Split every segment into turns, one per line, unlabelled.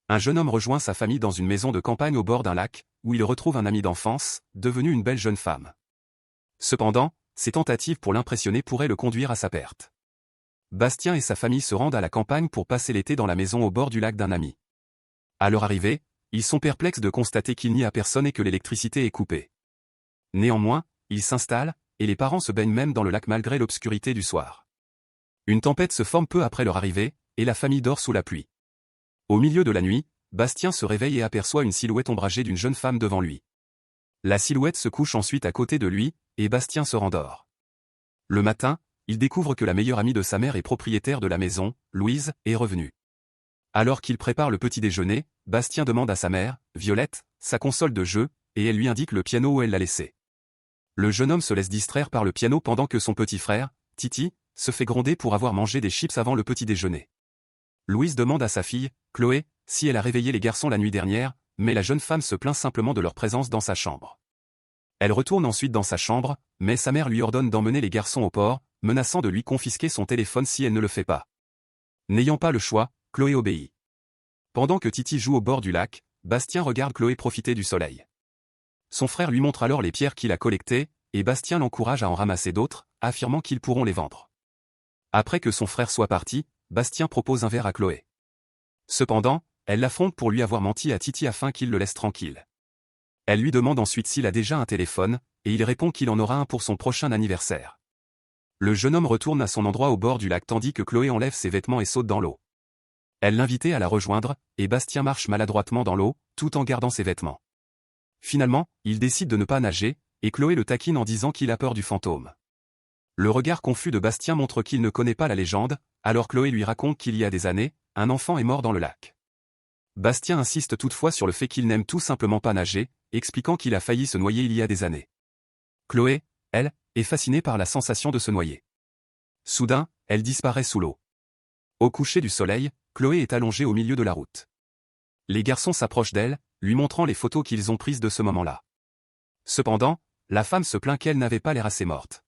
Un jeune homme rejoint sa famille dans une maison de campagne au bord d'un lac, où il retrouve un ami d'enfance, devenu une belle jeune femme. Cependant, ses tentatives pour l'impressionner pourraient le conduire à sa perte. Bastien et sa famille se rendent à la campagne pour passer l'été dans la maison au bord du lac d'un ami. À leur arrivée, ils sont perplexes de constater qu'il n'y a personne et que l'électricité est coupée. Néanmoins, ils s'installent, et les parents se baignent même dans le lac malgré l'obscurité du soir. Une tempête se forme peu après leur arrivée, et la famille dort sous la pluie. Au milieu de la nuit, Bastien se réveille et aperçoit une silhouette ombragée d'une jeune femme devant lui. La silhouette se couche ensuite à côté de lui, et Bastien se rendort. Le matin, il découvre que la meilleure amie de sa mère et propriétaire de la maison, Louise, est revenue. Alors qu'il prépare le petit déjeuner, Bastien demande à sa mère, Violette, sa console de jeu, et elle lui indique le piano où elle l'a laissé. Le jeune homme se laisse distraire par le piano pendant que son petit frère, Titi, se fait gronder pour avoir mangé des chips avant le petit déjeuner. Louise demande à sa fille, Chloé, si elle a réveillé les garçons la nuit dernière, mais la jeune femme se plaint simplement de leur présence dans sa chambre. Elle retourne ensuite dans sa chambre, mais sa mère lui ordonne d'emmener les garçons au port, menaçant de lui confisquer son téléphone si elle ne le fait pas. N'ayant pas le choix, Chloé obéit. Pendant que Titi joue au bord du lac, Bastien regarde Chloé profiter du soleil. Son frère lui montre alors les pierres qu'il a collectées, et Bastien l'encourage à en ramasser d'autres, affirmant qu'ils pourront les vendre. Après que son frère soit parti, Bastien propose un verre à Chloé. Cependant, elle l'affronte pour lui avoir menti à Titi afin qu'il le laisse tranquille. Elle lui demande ensuite s'il a déjà un téléphone, et il répond qu'il en aura un pour son prochain anniversaire. Le jeune homme retourne à son endroit au bord du lac tandis que Chloé enlève ses vêtements et saute dans l'eau. Elle l'invitait à la rejoindre, et Bastien marche maladroitement dans l'eau, tout en gardant ses vêtements. Finalement, il décide de ne pas nager, et Chloé le taquine en disant qu'il a peur du fantôme. Le regard confus de Bastien montre qu'il ne connaît pas la légende, alors Chloé lui raconte qu'il y a des années, un enfant est mort dans le lac. Bastien insiste toutefois sur le fait qu'il n'aime tout simplement pas nager, expliquant qu'il a failli se noyer il y a des années. Chloé, elle, est fascinée par la sensation de se noyer. Soudain, elle disparaît sous l'eau. Au coucher du soleil, Chloé est allongée au milieu de la route. Les garçons s'approchent d'elle, lui montrant les photos qu'ils ont prises de ce moment-là. Cependant, la femme se plaint qu'elle n'avait pas l'air assez morte.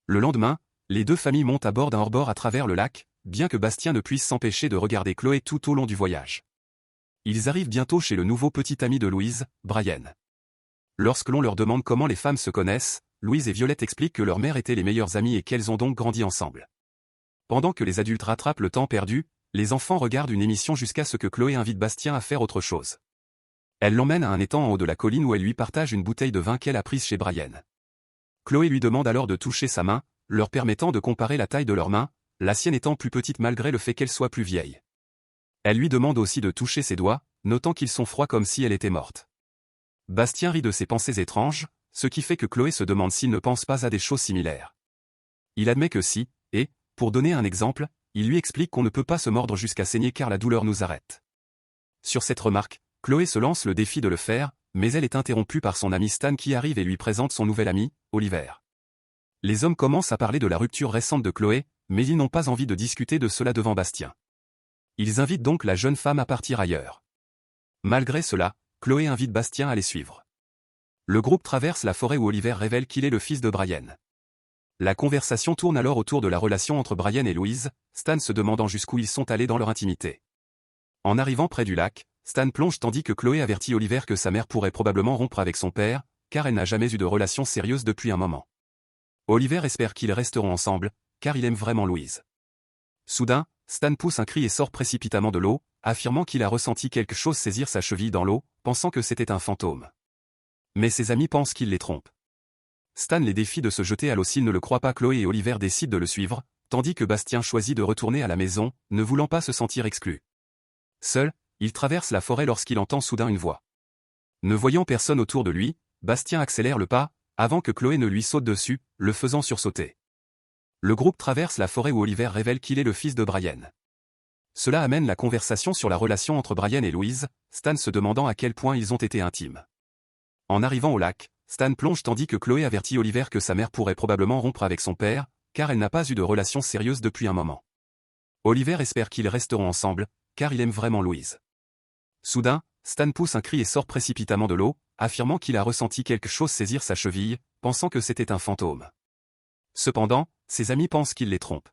Le lendemain, les deux familles montent à bord d'un hors-bord à travers le lac, bien que Bastien ne puisse s'empêcher de regarder Chloé tout au long du voyage. Ils arrivent bientôt chez le nouveau petit ami de Louise, Brian. Lorsque l'on leur demande comment les femmes se connaissent, Louise et Violette expliquent que leur mère étaient les meilleures amies et qu'elles ont donc grandi ensemble. Pendant que les adultes rattrapent le temps perdu, les enfants regardent une émission jusqu'à ce que Chloé invite Bastien à faire autre chose. Elle l'emmène à un étang en haut de la colline où elle lui partage une bouteille de vin qu'elle a prise chez Brian. Chloé lui demande alors de toucher sa main, leur permettant de comparer la taille de leurs mains, la sienne étant plus petite malgré le fait qu'elle soit plus vieille. Elle lui demande aussi de toucher ses doigts, notant qu'ils sont froids comme si elle était morte. Bastien rit de ses pensées étranges, ce qui fait que Chloé se demande s'il ne pense pas à des choses similaires. Il admet que si, et, pour donner un exemple, il lui explique qu'on ne peut pas se mordre jusqu'à saigner car la douleur nous arrête. Sur cette remarque, Chloé se lance le défi de le faire, mais elle est interrompue par son ami Stan qui arrive et lui présente son nouvel ami, Oliver. Les hommes commencent à parler de la rupture récente de Chloé, mais ils n'ont pas envie de discuter de cela devant Bastien. Ils invitent donc la jeune femme à partir ailleurs. Malgré cela, Chloé invite Bastien à les suivre. Le groupe traverse la forêt où Oliver révèle qu'il est le fils de Brian. La conversation tourne alors autour de la relation entre Brian et Louise, Stan se demandant jusqu'où ils sont allés dans leur intimité. En arrivant près du lac, Stan plonge tandis que Chloé avertit Oliver que sa mère pourrait probablement rompre avec son père, car elle n'a jamais eu de relation sérieuse depuis un moment. Oliver espère qu'ils resteront ensemble, car il aime vraiment Louise. Soudain, Stan pousse un cri et sort précipitamment de l'eau, affirmant qu'il a ressenti quelque chose saisir sa cheville dans l'eau, pensant que c'était un fantôme. Mais ses amis pensent qu'il les trompe. Stan les défie de se jeter à l'eau s'ils ne le croient pas. Chloé et Oliver décident de le suivre, tandis que Bastien choisit de retourner à la maison, ne voulant pas se sentir exclu. Seul, il traverse la forêt lorsqu'il entend soudain une voix. Ne voyant personne autour de lui, Bastien accélère le pas, avant que Chloé ne lui saute dessus, le faisant sursauter. Le groupe traverse la forêt où Oliver révèle qu'il est le fils de Brian. Cela amène la conversation sur la relation entre Brian et Louise, Stan se demandant à quel point ils ont été intimes. En arrivant au lac, Stan plonge tandis que Chloé avertit Oliver que sa mère pourrait probablement rompre avec son père, car elle n'a pas eu de relation sérieuse depuis un moment. Oliver espère qu'ils resteront ensemble, car il aime vraiment Louise. Soudain, Stan pousse un cri et sort précipitamment de l'eau, affirmant qu'il a ressenti quelque chose saisir sa cheville, pensant que c'était un fantôme. Cependant, ses amis pensent qu'il les trompe.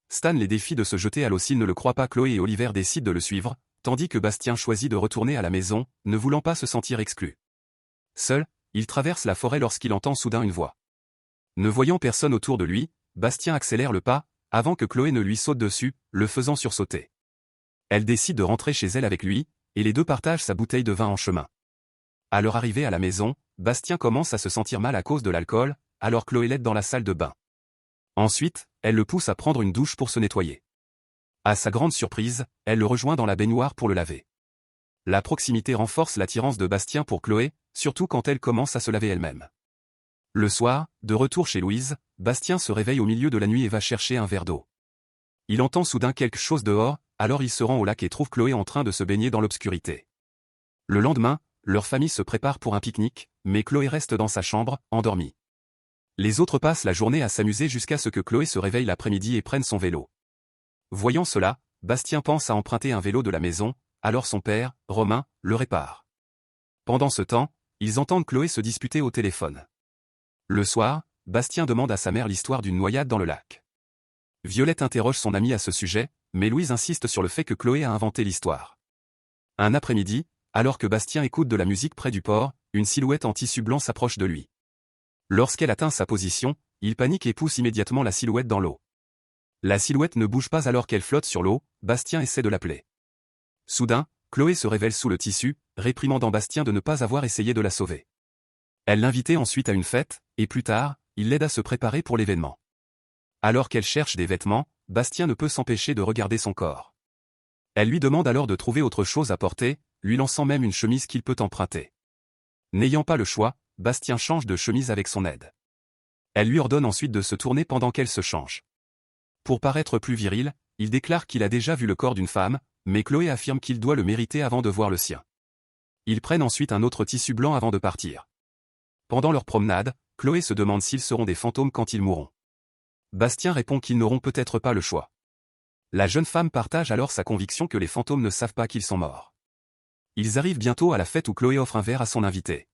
Stan les défie de se jeter à l'eau s'ils ne le croient pas. Chloé et Oliver décident de le suivre, tandis que Bastien choisit de retourner à la maison, ne voulant pas se sentir exclu. Seul, il traverse la forêt lorsqu'il entend soudain une voix. Ne voyant personne autour de lui, Bastien accélère le pas, avant que Chloé ne lui saute dessus, le faisant sursauter. Elle décide de rentrer chez elle avec lui, et les deux partagent sa bouteille de vin en chemin. À leur arrivée à la maison, Bastien commence à se sentir mal à cause de l'alcool, alors Chloé l'aide dans la salle de bain. Ensuite, elle le pousse à prendre une douche pour se nettoyer. À sa grande surprise, elle le rejoint dans la baignoire pour le laver. La proximité renforce l'attirance de Bastien pour Chloé, surtout quand elle commence à se laver elle-même. Le soir, de retour chez Louise, Bastien se réveille au milieu de la nuit et va chercher un verre d'eau. Il entend soudain quelque chose dehors, alors il se rend au lac et trouve Chloé en train de se baigner dans l'obscurité. Le lendemain, leur famille se prépare pour un pique-nique, mais Chloé reste dans sa chambre, endormie. Les autres passent la journée à s'amuser jusqu'à ce que Chloé se réveille l'après-midi et prenne son vélo. Voyant cela, Bastien pense à emprunter un vélo de la maison, alors son père, Romain, le répare. Pendant ce temps, ils entendent Chloé se disputer au téléphone. Le soir, Bastien demande à sa mère l'histoire d'une noyade dans le lac. Violette interroge son amie à ce sujet, mais Louise insiste sur le fait que Chloé a inventé l'histoire. Un après-midi, alors que Bastien écoute de la musique près du port, une silhouette en tissu blanc s'approche de lui. Lorsqu'elle atteint sa position, il panique et pousse immédiatement la silhouette dans l'eau. La silhouette ne bouge pas alors qu'elle flotte sur l'eau, Bastien essaie de l'appeler. Soudain, Chloé se révèle sous le tissu, réprimandant Bastien de ne pas avoir essayé de la sauver. Elle l'invitait ensuite à une fête, et plus tard, il l'aide à se préparer pour l'événement. Alors qu'elle cherche des vêtements, Bastien ne peut s'empêcher de regarder son corps. Elle lui demande alors de trouver autre chose à porter, lui lançant même une chemise qu'il peut emprunter. N'ayant pas le choix, Bastien change de chemise avec son aide. Elle lui ordonne ensuite de se tourner pendant qu'elle se change. Pour paraître plus viril, il déclare qu'il a déjà vu le corps d'une femme, mais Chloé affirme qu'il doit le mériter avant de voir le sien. Ils prennent ensuite un autre tissu blanc avant de partir. Pendant leur promenade, Chloé se demande s'ils seront des fantômes quand ils mourront. Bastien répond qu'ils n'auront peut-être pas le choix. La jeune femme partage alors sa conviction que les fantômes ne savent pas qu'ils sont morts. Ils arrivent bientôt à la fête où Chloé offre un verre à son invité.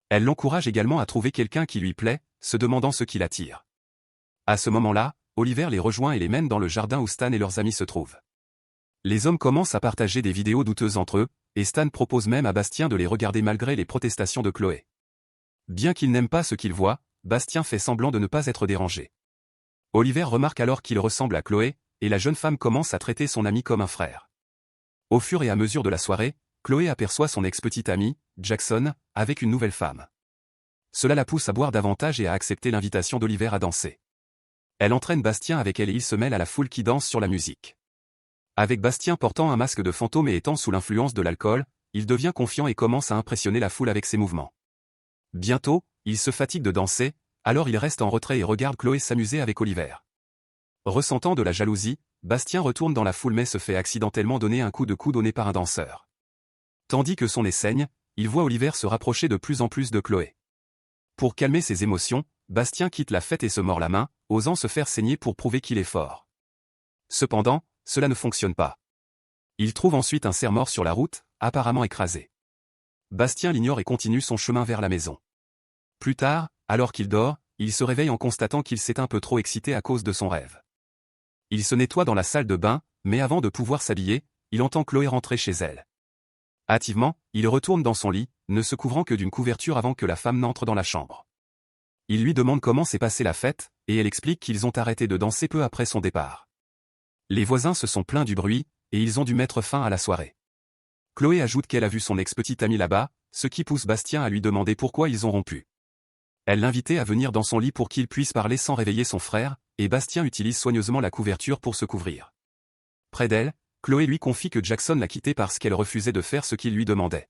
Elle l'encourage également à trouver quelqu'un qui lui plaît, se demandant ce qui l'attire. À ce moment-là, Oliver les rejoint et les mène dans le jardin où Stan et leurs amis se trouvent. Les hommes commencent à partager des vidéos douteuses entre eux, et Stan propose même à Bastien de les regarder malgré les protestations de Chloé. Bien qu'il n'aime pas ce qu'il voit, Bastien fait semblant de ne pas être dérangé. Oliver remarque alors qu'il ressemble à Chloé, et la jeune femme commence à traiter son ami comme un frère. Au fur et à mesure de la soirée, Chloé aperçoit son ex-petit ami, Jackson, avec une nouvelle femme. Cela la pousse à boire davantage et à accepter l'invitation d'Oliver à danser. Elle entraîne Bastien avec elle et il se mêle à la foule qui danse sur la musique. Avec Bastien portant un masque de fantôme et étant sous l'influence de l'alcool, il devient confiant et commence à impressionner la foule avec ses mouvements. Bientôt, il se fatigue de danser, alors il reste en retrait et regarde Chloé s'amuser avec Oliver. Ressentant de la jalousie, Bastien retourne dans la foule mais se fait accidentellement donner un coup de coude au nez par un danseur. Tandis que son nez saigne, il voit Oliver se rapprocher de plus en plus de Chloé. Pour calmer ses émotions, Bastien quitte la fête et se mord la main, osant se faire saigner pour prouver qu'il est fort. Cependant, cela ne fonctionne pas. Il trouve ensuite un cerf-mort sur la route, apparemment écrasé. Bastien l'ignore et continue son chemin vers la maison. Plus tard, alors qu'il dort, il se réveille en constatant qu'il s'est un peu trop excité à cause de son rêve. Il se nettoie dans la salle de bain, mais avant de pouvoir s'habiller, il entend Chloé rentrer chez elle. Hâtivement, il retourne dans son lit, ne se couvrant que d'une couverture avant que la femme n'entre dans la chambre. Il lui demande comment s'est passée la fête, et elle explique qu'ils ont arrêté de danser peu après son départ. Les voisins se sont plaints du bruit, et ils ont dû mettre fin à la soirée. Chloé ajoute qu'elle a vu son ex-petite amie là-bas, ce qui pousse Bastien à lui demander pourquoi ils ont rompu. Elle l'invitait à venir dans son lit pour qu'il puisse parler sans réveiller son frère, et Bastien utilise soigneusement la couverture pour se couvrir. Près d'elle, Chloé lui confie que Jackson l'a quittée parce qu'elle refusait de faire ce qu'il lui demandait.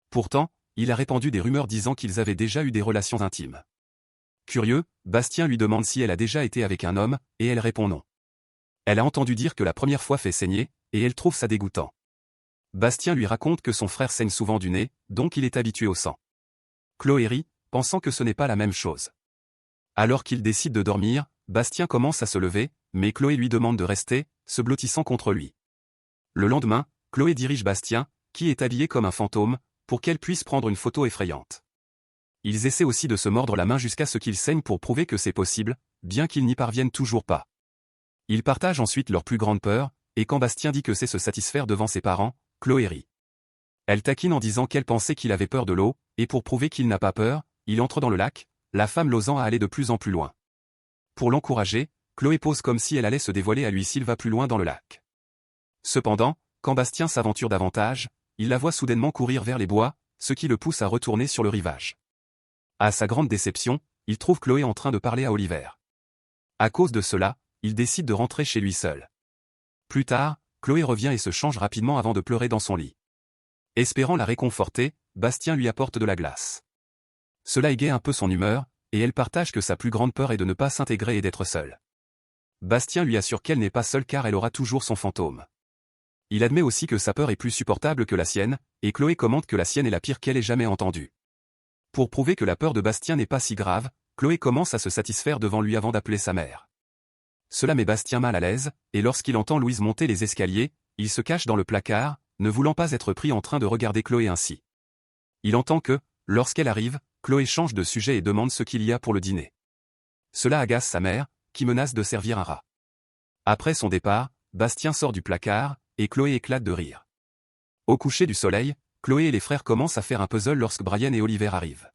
Pourtant, il a répandu des rumeurs disant qu'ils avaient déjà eu des relations intimes. Curieux, Bastien lui demande si elle a déjà été avec un homme, et elle répond non. Elle a entendu dire que la première fois fait saigner, et elle trouve ça dégoûtant. Bastien lui raconte que son frère saigne souvent du nez, donc il est habitué au sang. Chloé rit, pensant que ce n'est pas la même chose. Alors qu'il décide de dormir, Bastien commence à se lever, mais Chloé lui demande de rester, se blottissant contre lui. Le lendemain, Chloé dirige Bastien, qui est habillé comme un fantôme, pour qu'elle puisse prendre une photo effrayante. Ils essaient aussi de se mordre la main jusqu'à ce qu'ils saignent pour prouver que c'est possible, bien qu'ils n'y parviennent toujours pas. Ils partagent ensuite leur plus grande peur, et quand Bastien dit que c'est se satisfaire devant ses parents, Chloé rit. Elle taquine en disant qu'elle pensait qu'il avait peur de l'eau, et pour prouver qu'il n'a pas peur, il entre dans le lac, la femme l'osant à aller de plus en plus loin. Pour l'encourager, Chloé pose comme si elle allait se dévoiler à lui s'il va plus loin dans le lac. Cependant, quand Bastien s'aventure davantage, il la voit soudainement courir vers les bois, ce qui le pousse à retourner sur le rivage. À sa grande déception, il trouve Chloé en train de parler à Oliver. À cause de cela, il décide de rentrer chez lui seul. Plus tard, Chloé revient et se change rapidement avant de pleurer dans son lit. Espérant la réconforter, Bastien lui apporte de la glace. Cela égaie un peu son humeur, et elle partage que sa plus grande peur est de ne pas s'intégrer et d'être seule. Bastien lui assure qu'elle n'est pas seule car elle aura toujours son fantôme. Il admet aussi que sa peur est plus supportable que la sienne, et Chloé commente que la sienne est la pire qu'elle ait jamais entendue. Pour prouver que la peur de Bastien n'est pas si grave, Chloé commence à se satisfaire devant lui avant d'appeler sa mère. Cela met Bastien mal à l'aise, et lorsqu'il entend Louise monter les escaliers, il se cache dans le placard, ne voulant pas être pris en train de regarder Chloé ainsi. Il entend que, lorsqu'elle arrive, Chloé change de sujet et demande ce qu'il y a pour le dîner. Cela agace sa mère, qui menace de servir un rat. Après son départ, Bastien sort du placard, et Chloé éclate de rire. Au coucher du soleil, Chloé et les frères commencent à faire un puzzle lorsque Brian et Oliver arrivent.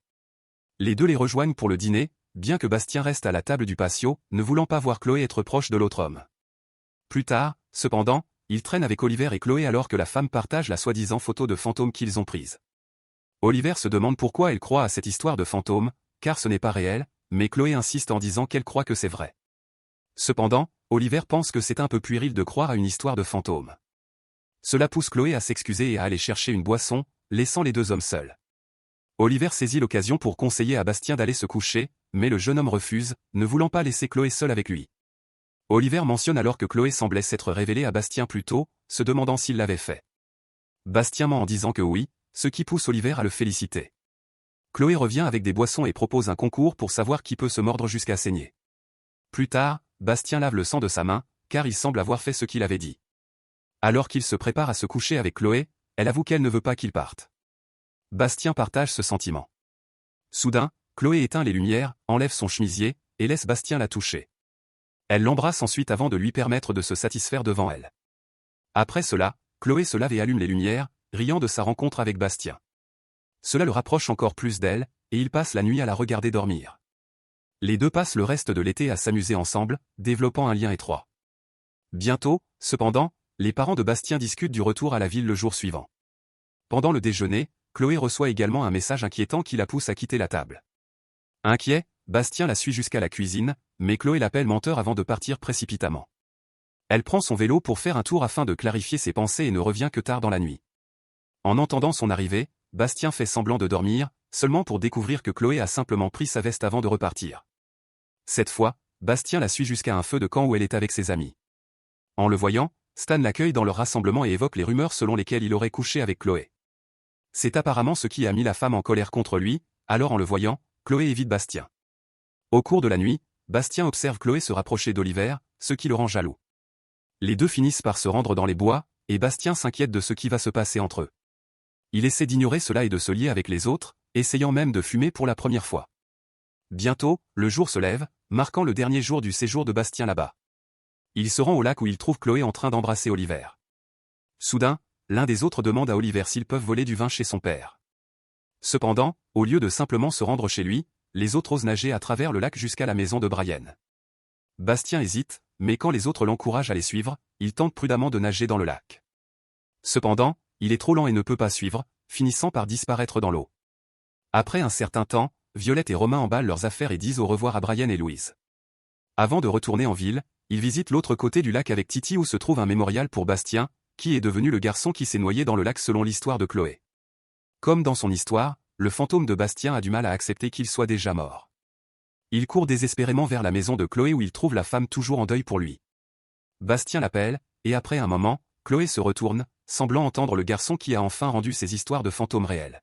Les deux les rejoignent pour le dîner, bien que Bastien reste à la table du patio, ne voulant pas voir Chloé être proche de l'autre homme. Plus tard, cependant, il traîne avec Oliver et Chloé alors que la femme partage la soi-disant photo de fantôme qu'ils ont prise. Oliver se demande pourquoi elle croit à cette histoire de fantôme, car ce n'est pas réel, mais Chloé insiste en disant qu'elle croit que c'est vrai. Cependant, Oliver pense que c'est un peu puéril de croire à une histoire de fantôme. Cela pousse Chloé à s'excuser et à aller chercher une boisson, laissant les deux hommes seuls. Oliver saisit l'occasion pour conseiller à Bastien d'aller se coucher, mais le jeune homme refuse, ne voulant pas laisser Chloé seule avec lui. Oliver mentionne alors que Chloé semblait s'être révélée à Bastien plus tôt, se demandant s'il l'avait fait. Bastien ment en disant que oui, ce qui pousse Oliver à le féliciter. Chloé revient avec des boissons et propose un concours pour savoir qui peut se mordre jusqu'à saigner. Plus tard, Bastien lave le sang de sa main, car il semble avoir fait ce qu'il avait dit. Alors qu'il se prépare à se coucher avec Chloé, elle avoue qu'elle ne veut pas qu'il parte. Bastien partage ce sentiment. Soudain, Chloé éteint les lumières, enlève son chemisier, et laisse Bastien la toucher. Elle l'embrasse ensuite avant de lui permettre de se satisfaire devant elle. Après cela, Chloé se lave et allume les lumières, riant de sa rencontre avec Bastien. Cela le rapproche encore plus d'elle, et ils passent la nuit à la regarder dormir. Les deux passent le reste de l'été à s'amuser ensemble, développant un lien étroit. Bientôt, cependant, les parents de Bastien discutent du retour à la ville le jour suivant. Pendant le déjeuner, Chloé reçoit également un message inquiétant qui la pousse à quitter la table. Inquiet, Bastien la suit jusqu'à la cuisine, mais Chloé l'appelle menteur avant de partir précipitamment. Elle prend son vélo pour faire un tour afin de clarifier ses pensées et ne revient que tard dans la nuit. En entendant son arrivée, Bastien fait semblant de dormir, seulement pour découvrir que Chloé a simplement pris sa veste avant de repartir. Cette fois, Bastien la suit jusqu'à un feu de camp où elle est avec ses amis. En le voyant, Stan l'accueille dans leur rassemblement et évoque les rumeurs selon lesquelles il aurait couché avec Chloé. C'est apparemment ce qui a mis la femme en colère contre lui, alors en le voyant, Chloé évite Bastien. Au cours de la nuit, Bastien observe Chloé se rapprocher d'Oliver, ce qui le rend jaloux. Les deux finissent par se rendre dans les bois, et Bastien s'inquiète de ce qui va se passer entre eux. Il essaie d'ignorer cela et de se lier avec les autres, essayant même de fumer pour la première fois. Bientôt, le jour se lève, marquant le dernier jour du séjour de Bastien là-bas. Il se rend au lac où il trouve Chloé en train d'embrasser Oliver. Soudain, l'un des autres demande à Oliver s'ils peuvent voler du vin chez son père. Cependant, au lieu de simplement se rendre chez lui, les autres osent nager à travers le lac jusqu'à la maison de Brian. Bastien hésite, mais quand les autres l'encouragent à les suivre, il tente prudemment de nager dans le lac. Cependant, il est trop lent et ne peut pas suivre, finissant par disparaître dans l'eau. Après un certain temps, Violette et Romain emballent leurs affaires et disent au revoir à Brian et Louise. Avant de retourner en ville, ils visitent l'autre côté du lac avec Titi où se trouve un mémorial pour Bastien, qui est devenu le garçon qui s'est noyé dans le lac selon l'histoire de Chloé. Comme dans son histoire, le fantôme de Bastien a du mal à accepter qu'il soit déjà mort. Il court désespérément vers la maison de Chloé où il trouve la femme toujours en deuil pour lui. Bastien l'appelle, et après un moment, Chloé se retourne, semblant entendre le garçon qui a enfin rendu ses histoires de fantômes réelles.